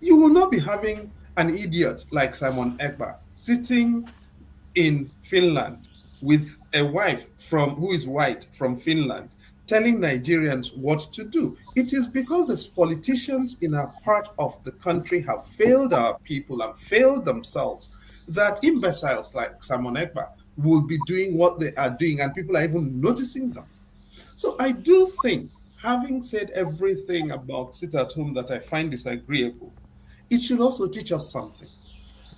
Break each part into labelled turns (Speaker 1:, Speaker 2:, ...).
Speaker 1: You will not be having an idiot like Simon Ekpa sitting in Finland with a wife from who is white from Finland telling Nigerians what to do. It is because the politicians in our part of the country have failed our people and failed themselves that imbeciles like Simon Ekpa will be doing what they are doing, and people are even noticing them. So I do think, having said everything about sit at home that I find disagreeable, it should also teach us something.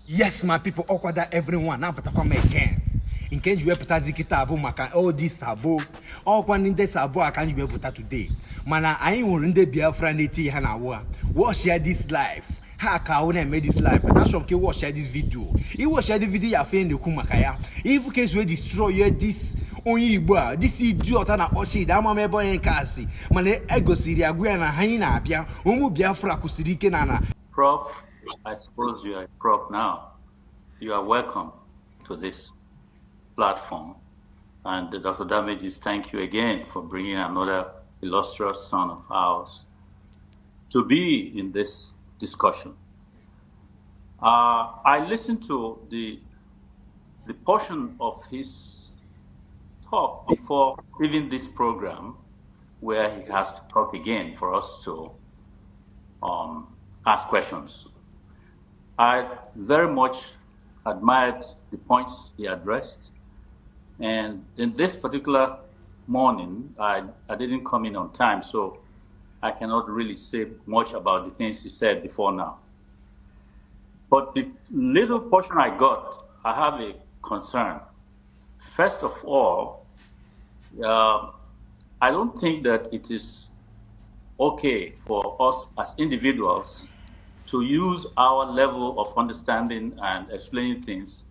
Speaker 2: Yes, my people, awkward everyone. Now, but I come again. In case you put zikita abo maka all this sabo, all one in this sabo I can't you put today. Mana I ain't in the Biafran neti hanawa. What share this life? How can I made this life? But that's okay. What share this video? If we share the video, you find the kumakaya. If case we destroy this only boy, this idiot and a oshi, that mama boy and kasi. Mane ego siria guana haina bia. Umu Biafra kusirike nana.
Speaker 3: Prof, I suppose you are a prof now. You are welcome to this platform. And Dr. Damages, thank you again for bringing another illustrious son of ours to be in this discussion. I listened to the portion of his talk before even this program, where he has to talk again for us to ask questions. I very much admired the points he addressed. And in this particular morning, I didn't come in on time, so I cannot really say much about the things he said before now. But the little portion I got, I have a concern. First of all, I don't think that it is okay for us as individuals to use our level of understanding and explaining things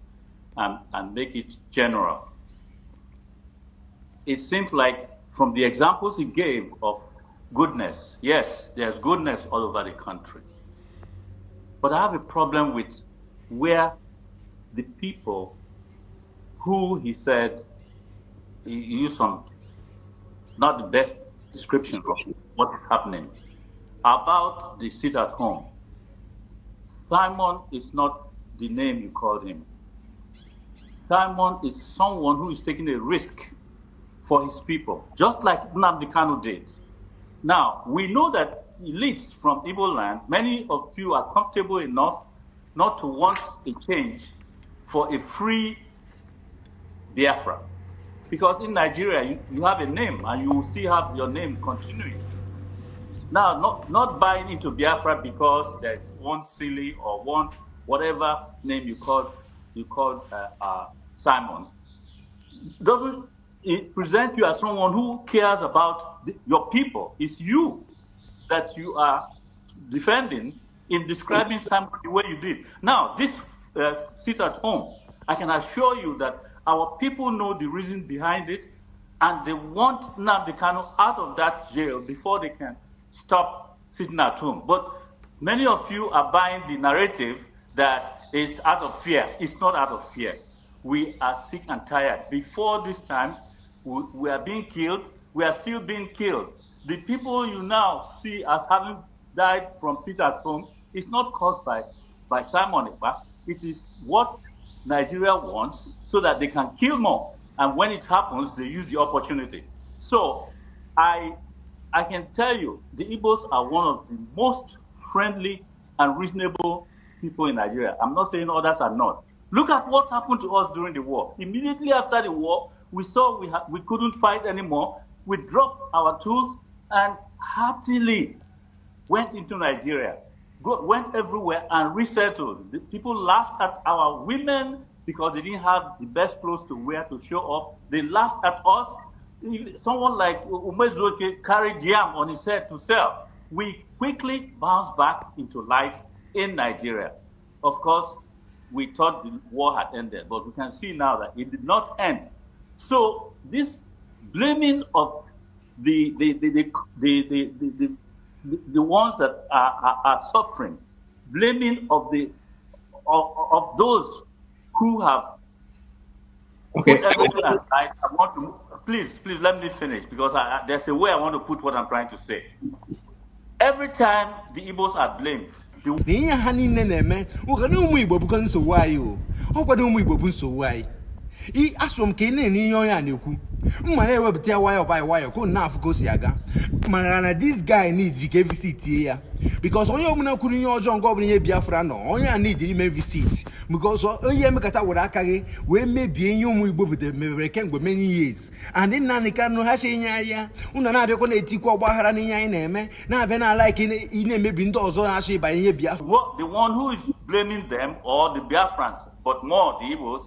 Speaker 3: and make it general. It seems like from the examples he gave of goodness, yes, there's goodness all over the country. But I have a problem with where the people who he said, he used some, not the best description of what is happening, about the sit at home. Simon is not the name you called him. Simon is someone who is taking a risk for his people, just like Nnamdi Kanu did. Now, we know that elites from Igbo land, many of you are comfortable enough not to want a change for a free Biafra. Because in Nigeria, you have a name, and you will still have your name continuing. Now, not buying into Biafra because there's one silly or one whatever name you called Simon, doesn't it present you as someone who cares about your people? It's you that you are defending in describing Simon the way you did. Now, this sit at home, I can assure you that our people know the reason behind it, and they want Nnamdi Kanu out of that jail before they can stop sitting at home. But many of you are buying the narrative that is out of fear. It's not out of fear. We are sick and tired. Before this time, we are being killed. We are still being killed. The people you now see as having died from sit at home is not caused by Simon Ekpa. It is what Nigeria wants so that they can kill more. And when it happens, they use the opportunity. So I can tell you, the Igbos are one of the most friendly and reasonable people in Nigeria. I'm not saying others are not. Look at what happened to us during the war. Immediately after the war, we saw we couldn't fight anymore. We dropped our tools and heartily went into Nigeria, went everywhere and resettled. The people laughed at our women because they didn't have the best clothes to wear to show up. They laughed at us. Someone like Umezuoke carried yam on his head to sell. We quickly bounced back into life in Nigeria. Of course, we thought the war had ended, but we can see now that it did not end. So this blaming of the ones that are suffering, blaming of those who have put everything aside. I want to please let me finish, because there's a way I want to put what I'm trying to say. Every time the Igbos are blamed,
Speaker 2: ihe ha niile na-eme ụgana ụmụ Igbo bụkwa nsogbu anyị o ọkwado ụmụ Igbo bụ nsogbu anyị asụrụ m ka ị na-ene ihe onye a na-ekwu mma na-ewepụta ya nwayọ by nwayọ ka na-afụ ka o si aga mana na this guy need ka visit ya because onye ọbụla kwuru ihe ọjọọ nke ọbụla ihe Biafra nọ onye a need ime visit because onye emekata were aka gị wee mebie ihe ụmụ Igbo mebere kemgbe many years and Nnamdi Kanu ha si nye ya unu na-abịakwa na-etikwa ọgbaghara n'ihe anyị na-eme na-abịa na like ị na-emebi ndị ọzọ na-achọ ịba ihe Biafra.
Speaker 3: The one who is blaming them or the Biafrans, but more the Igbos,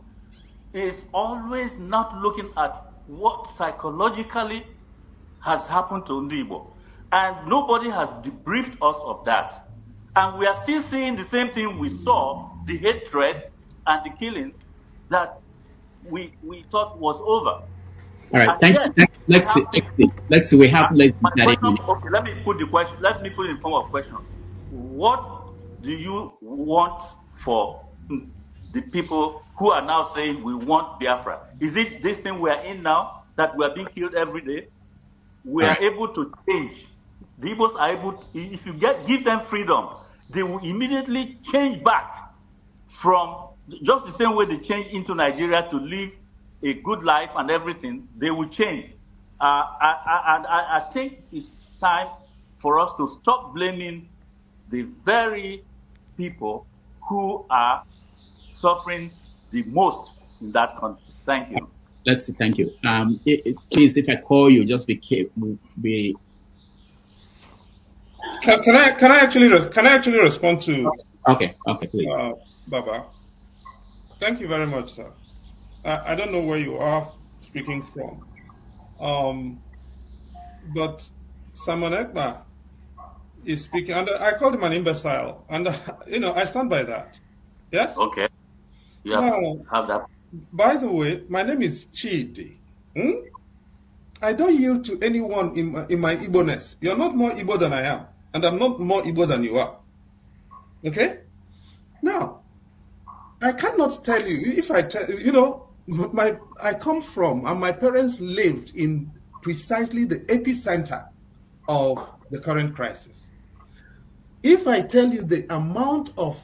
Speaker 3: is always not looking at what psychologically has happened to Ndibo. And nobody has debriefed us of that. And we are still seeing the same thing we saw, the hatred and the killing that we thought was over.
Speaker 4: All right, thank you. Let's see. We have less than that.
Speaker 3: Okay, let me put the question. Let me put it in form of question. What do you want for the people who are now saying we want Biafra? Is it this thing we are in now, that we are being killed every day? We are able to change. The Igbos are able to, if you give them freedom, they will immediately change back from just the same way they changed into Nigeria to live a good life and everything. They will change. I think it's time for us to stop blaming the very people who are suffering the most in that country. Thank you.
Speaker 4: Let's see. Thank you. Please, if I call you, just be.
Speaker 1: Can I actually respond to?
Speaker 4: Okay, please.
Speaker 1: Baba, thank you very much, sir. I don't know where you are speaking from, but Simon Ekpa is speaking, and I called him an imbecile, and I stand by that. Yes.
Speaker 3: Okay. Yeah.
Speaker 1: Now,
Speaker 3: have that.
Speaker 1: By the way, my name is Chidi. I don't yield to anyone in my Igbo-ness. You're not more Igbo than I am, and I'm not more Igbo than you are. Okay? Now, I cannot tell you, if I tell I come from, and my parents lived in precisely the epicenter of the current crisis. If I tell you the amount of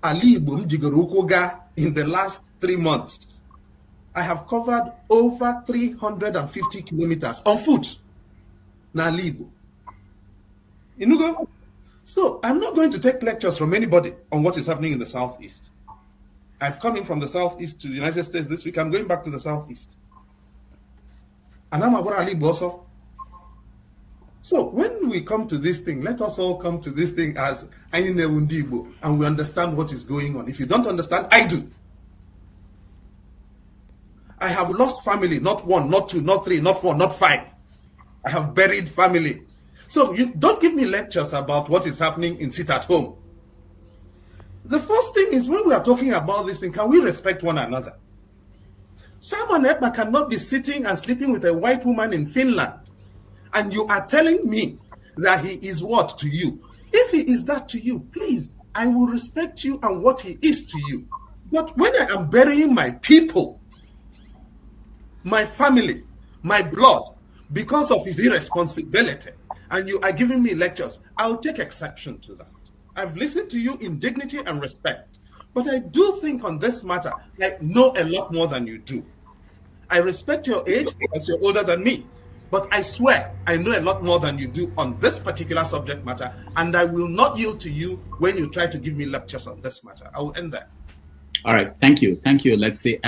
Speaker 1: Ali Igbo Mjigorukoga in the last 3 months, I have covered over 350 kilometers on foot. Na Ali Igbo. Inugo? So I'm not going to take lectures from anybody on what is happening in the Southeast. I've come in from the Southeast to the United States this week. I'm going back to the Southeast. And I'm about Ali Igbo also. So when we come to this thing, let us all come to this thing as Igbo, and we understand what is going on. If you don't understand, I do. I have lost family, not 1, not 2, not 3, not 4, not 5. I have buried family. So you don't give me lectures about what is happening in sit at home. The first thing is, when we are talking about this thing, can we respect one another? Simon Ekpa cannot be sitting and sleeping with a white woman in Finland, and you are telling me that he is what to you? If he is that to you, please, I will respect you and what he is to you. But when I am burying my people, my family, my blood, because of his irresponsibility, and you are giving me lectures, I'll take exception to that. I've listened to you in dignity and respect. But I do think on this matter, I know a lot more than you do. I respect your age because you're older than me. But I swear, I know a lot more than you do on this particular subject matter, and I will not yield to you when you try to give me lectures on this matter. I will end there.
Speaker 4: All right. Thank you. Let's see.